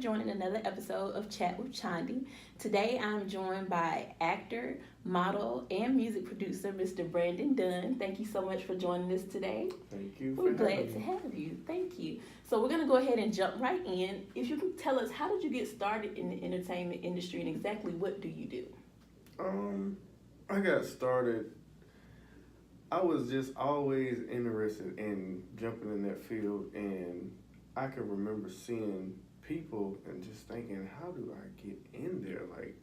joining another episode of Chat with Chondee. Today I'm joined by actor, model, and music producer Mr. Brandon Dunn. Thank you so much for joining us today. Thank you We're for glad having to me. have you. Thank you. So we're going to go ahead and jump right in. If you can tell us, how did you get started in the entertainment industry and exactly what do you do? I got started. I was just always interested in jumping in that field, and I can remember seeing people and just thinking, how do I get in there? Like,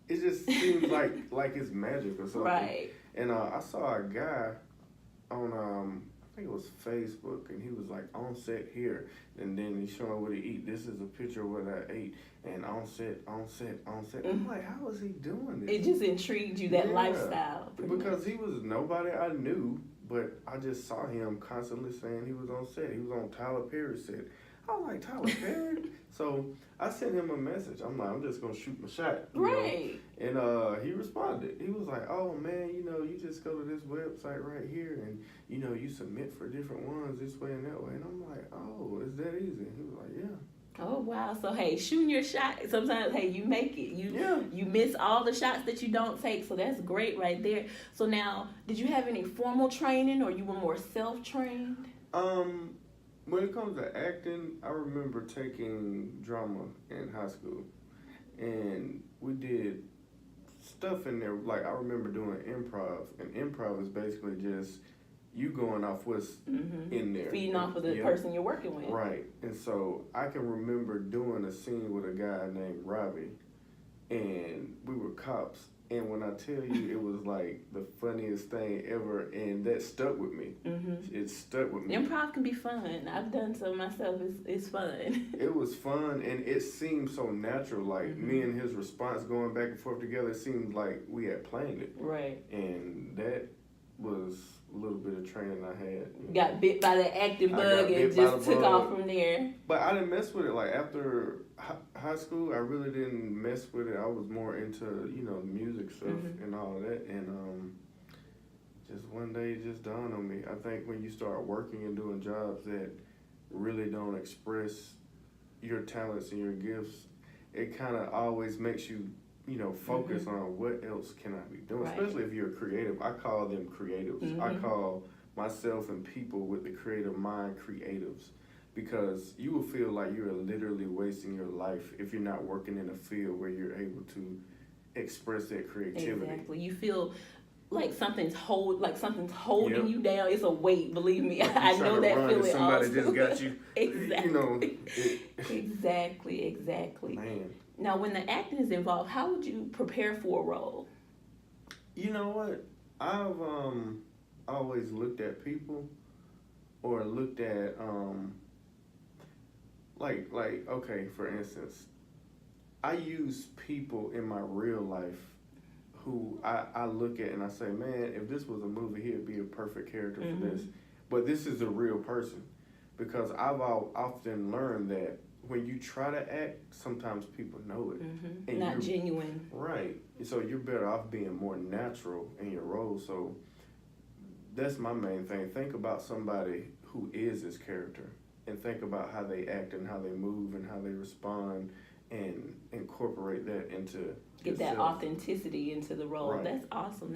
it just seems like it's magic or something. Right. And I saw a guy on I think it was Facebook, and he was like on set here, and then he's showing what he eat. This is a picture of what I ate, and on set. I'm like, how is he doing this? It just intrigued you, that Yeah, lifestyle. because he was nobody I knew, but I just saw him constantly saying he was on set. He was on Tyler Perry's set. I was like, Tyler Perry? So I sent him a message. I'm like, I'm just gonna shoot my shot. Right. And he responded. He was like, oh man, you just go to this website right here, and you submit for different ones this way and that way. And I'm like, oh, it's that easy. He was like, yeah. Oh wow! So hey, shooting your shot. Sometimes hey, you make it. You miss all the shots that you don't take. So that's great right there. So now, did you have any formal training, or you were more self-trained? When it comes to acting, I remember taking drama in high school, and we did stuff in there. Like I remember doing improv, and improv is basically just you going off what's in there, feeding off of the person you're working with. Right. And so I can remember doing a scene with a guy named Robbie, and we were cops. And when I tell you, it was like the funniest thing ever, and that stuck with me. It stuck with me. Improv can be fun. I've done some myself. It's fun. It was fun, and it seemed so natural. Like me and his response going back and forth together, it seemed like we had planned it. Right. And that was a little bit of training I had. Got bit by the acting bug and just took off from there. But I didn't mess with it. Like after high school, I really didn't mess with it. I was more into the music stuff and all of that. And just one day it just dawned on me. I think when you start working and doing jobs that really don't express your talents and your gifts, it kind of always makes you focus on what else can I be doing, especially if you're a creative. I call them creatives. I call myself and people with the creative mind creatives, because you will feel like you're literally wasting your life if you're not working in a field where you're able to express that creativity. Exactly. You feel like something's holding you down. It's a weight, believe me. Like I know that feeling. Somebody also. just got you. Exactly. Exactly. Man. Now, when the acting is involved, how would you prepare for a role? You know what? I've always looked at people, or looked at like okay, for instance, I use people in my real life who I look at and I say, man, if this was a movie, he'd be a perfect character for this. But this is a real person, because I've often learned that when you try to act, sometimes people know it. And not genuine. Right. So you're better off being more natural in your role. So that's my main thing. Think about somebody who is this character, and think about how they act and how they move and how they respond, and incorporate that into Get yourself. That authenticity into the role. Right. That's awesome.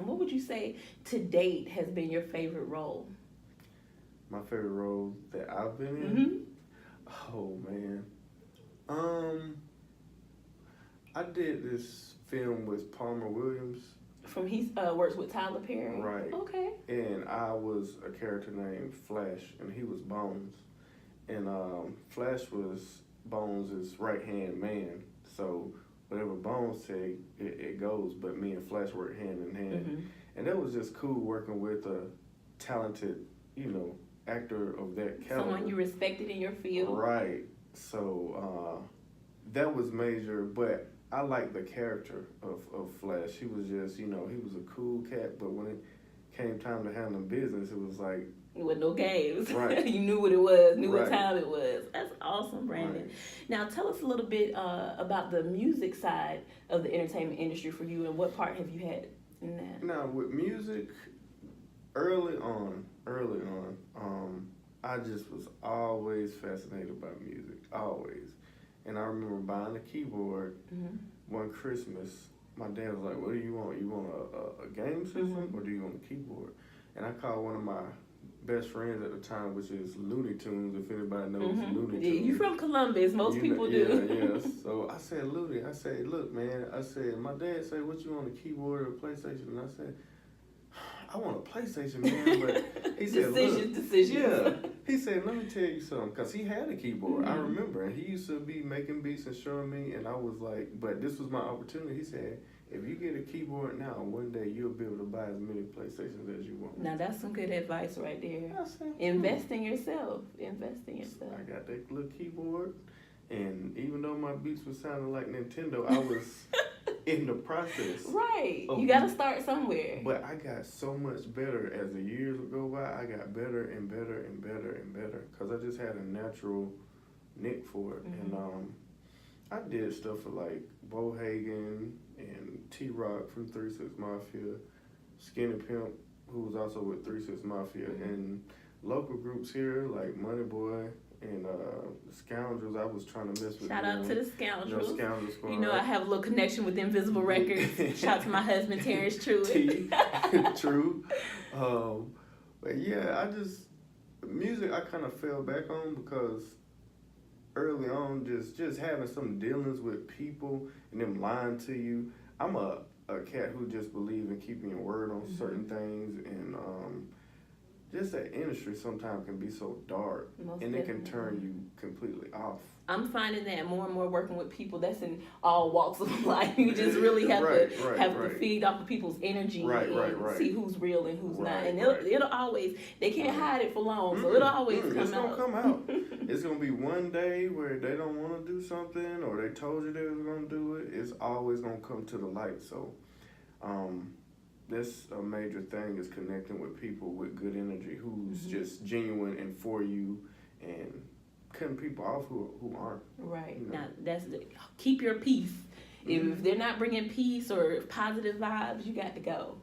What would you say to date has been your favorite role? My favorite role that I've been in? Oh man. I did this film with Palmer Williams. From he works with Tyler Perry. Right. Okay. And I was a character named Flash, and he was Bones. And Flash was Bones' right-hand man. So whatever Bones say, it goes. But me and Flash work hand in hand. And that was just cool working with a talented, actor of that caliber. Someone you respected in your field. Right. So that was major, but I like the character of Flash. He was just, he was a cool cat, but when it came time to handle business, it was like... With no games. Right. You knew what it was, knew right. what time it was. That's awesome, Brandon. Right. Now, tell us a little bit about the music side of the entertainment industry for you, and what part have you had in that? Now, with music, early on, I just was always fascinated by music, always. And I remember buying a keyboard one Christmas. My dad was like, "What do you want? You want a game system or do you want a keyboard?" And I called one of my best friends at the time, which is Looney Tunes. If anybody knows Looney Tunes, you from Columbus? Most people do. Yeah. So I said, Looney. I said, "Look, man." I said, "My dad said, what you want, a keyboard or a PlayStation?" And I said, "I want a PlayStation, man." But he said, decision. Yeah. He said, "Let me tell you something," because he had a keyboard. I remember, and he used to be making beats and showing me, and I was like, but this was my opportunity. He said, "If you get a keyboard now, one day you'll be able to buy as many PlayStations as you want." Now that's some good advice right there. I said, Invest in yourself. Invest in yourself. I got that little keyboard, and even though my beats were sounding like Nintendo, I was in the process. Right. You got to start somewhere. But I got so much better as the years would go by. I got better and better and better and better because I just had a natural nick for it. And I did stuff for like Bo Hagen and T-Rock from 3 6 Mafia, Skinny Pimp, who was also with 3 6 Mafia, and local groups here like Money Boy and the Scoundrels. I was trying to mess with Shout out to the Scoundrels. You know, Scoundrels Squad. You know, I have a little connection with Invisible Records. Shout out to my husband, Terrence Truitt. True. But yeah, music I kind of fell back on because early on, just having some dealings with people and them lying to you. I'm a cat who just believes in keeping your word on certain things, and just that industry sometimes can be so dark, and it can turn you completely off. I'm finding that more and more working with people that's in all walks of life. You just really have to feed off of people's energy and see who's real and who's not. And it'll always, they can't hide it for long, so it'll always come out. It's going to come out. It's going to be one day where they don't want to do something or they told you they was going to do it. It's always going to come to the light. So that's a major thing, is connecting with people with good energy who's just genuine and for you, and cutting people off who aren't. Right. You know. Now, keep your peace. If they're not bringing peace or positive vibes, you got to go.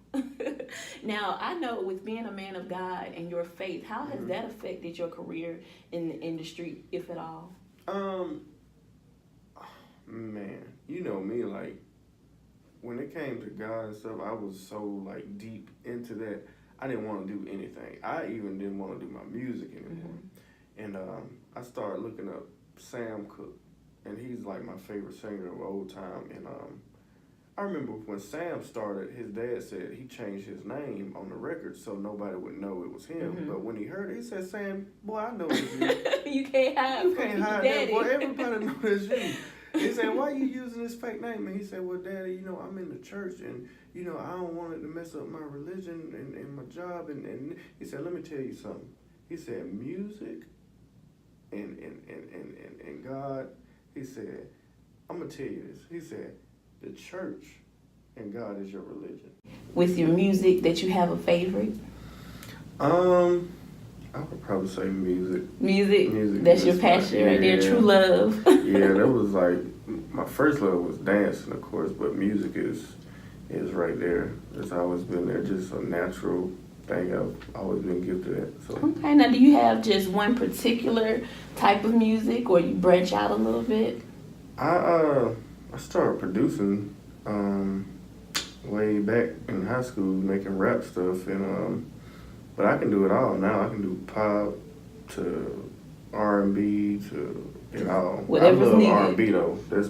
Now, I know with being a man of God and your faith, how has that affected your career in the industry, if at all? Man, you know me, like, when it came to God and stuff, I was so, like, deep into that, I didn't want to do anything. I even didn't want to do my music anymore. And I started looking up Sam Cooke, and he's, like, my favorite singer of old time. And I remember when Sam started, his dad said he changed his name on the record so nobody would know it was him. But when he heard it, he said, "Sam, boy, I know it's you." You can't hide that, boy. Everybody knows it's you. He said, "Why are you using this fake name?" And he said, "Well, Daddy, you know, I'm in the church, and, you know, I don't want it to mess up my religion and my job." And he said, "Let me tell you something." He said, "Music and God," he said, "I'm going to tell you this." He said, "The church and God is your religion." With your music, that you have a favorite? I would probably say music. Music, that's your passion right there, true love. Yeah, that was like, my first love was dancing, of course, but music is right there. It's always been there, just a natural thing I've always been gifted at. So. Okay, now do you have just one particular type of music, or you branch out a little bit? I started producing way back in high school, making rap stuff, and but I can do it all now. I can do pop to R&B to it all. Whatever's I love needed. R&B though. That's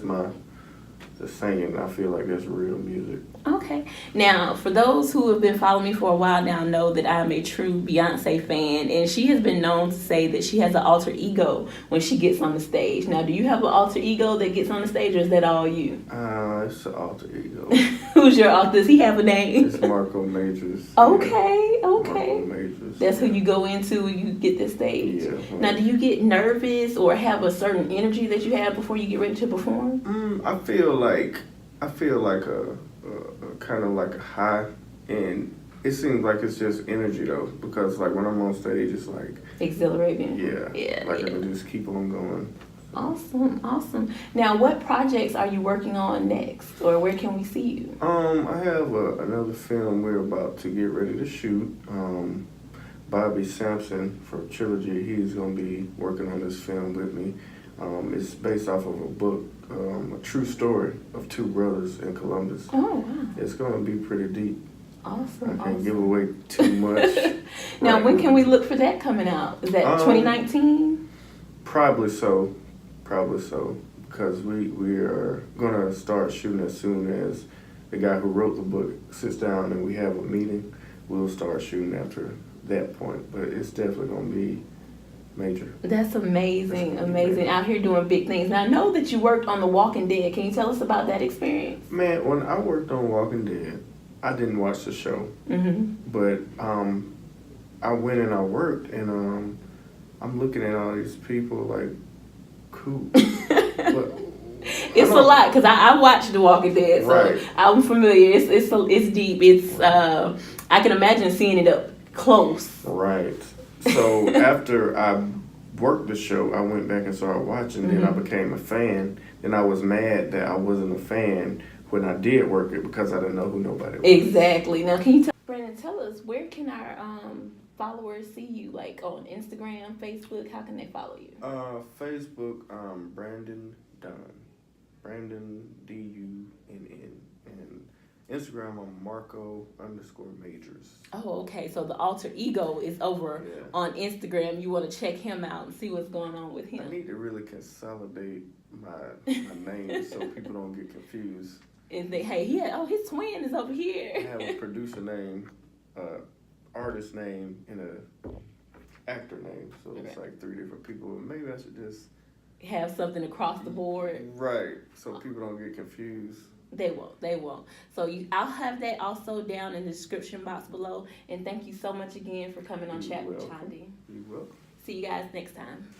the singing. I feel like that's real music. Okay. Now, for those who have been following me for a while now, know that I'm a true Beyonce fan, and she has been known to say that she has an alter ego when she gets on the stage. Now, do you have an alter ego that gets on the stage, or is that all you? It's an alter ego. Who's your alter? Does he have a name? It's Marco Majors. Okay. Marco Majors. That's who you go into when you get this stage. Yeah. Now, do you get nervous or have a certain energy that you have before you get ready to perform? I feel like a kind of like a high, and it seems like it's just energy though, because like when I'm on stage, it's like exhilarating. Yeah. I can just keep on going. Awesome. Now, what projects are you working on next, or where can we see you? I have another film we're about to get ready to shoot. Bobby Sampson from Trilogy, he's gonna be working on this film with me. It's based off of a book, a true story of two brothers in Columbus. Oh, wow. It's going to be pretty deep. Awesome. I can't give away too much. Now, right when now. can we look for that coming out? Is that 2019? Probably so. Because we are going to start shooting as soon as the guy who wrote the book sits down and we have a meeting. We'll start shooting after that point. But it's definitely going to be major. That's amazing. Out here doing big things. Now, I know that you worked on The Walking Dead. Can you tell us about that experience? Man, when I worked on Walking Dead, I didn't watch the show. Mm-hmm. But I went and I worked, and I'm looking at all these people like, cool. But it's a lot because I watched The Walking Dead, so right. I'm familiar. It's deep. It's I can imagine seeing it up close. Right. So after I worked the show, I went back and started watching. Then I became a fan. Then I was mad that I wasn't a fan when I did work it because I didn't know who nobody was. Exactly. Now, can you Brandon, tell us where can our followers see you? Like on Instagram, Facebook? How can they follow you? Facebook, Brandon Dunn. Brandon Dunn. And Instagram, I'm Marco_Majors. Oh, okay. So the alter ego is over on Instagram. You want to check him out and see what's going on with him. I need to really consolidate my name so people don't get confused. And they, hey, his twin is over here. I have a producer name, artist name, and a actor name. So it's like 3 different people. Maybe I should just have something across the board. Right. So people don't get confused. They won't. So I'll have that also down in the description box below. And thank you so much again for coming on Chat with Chondee. You will. See you guys next time.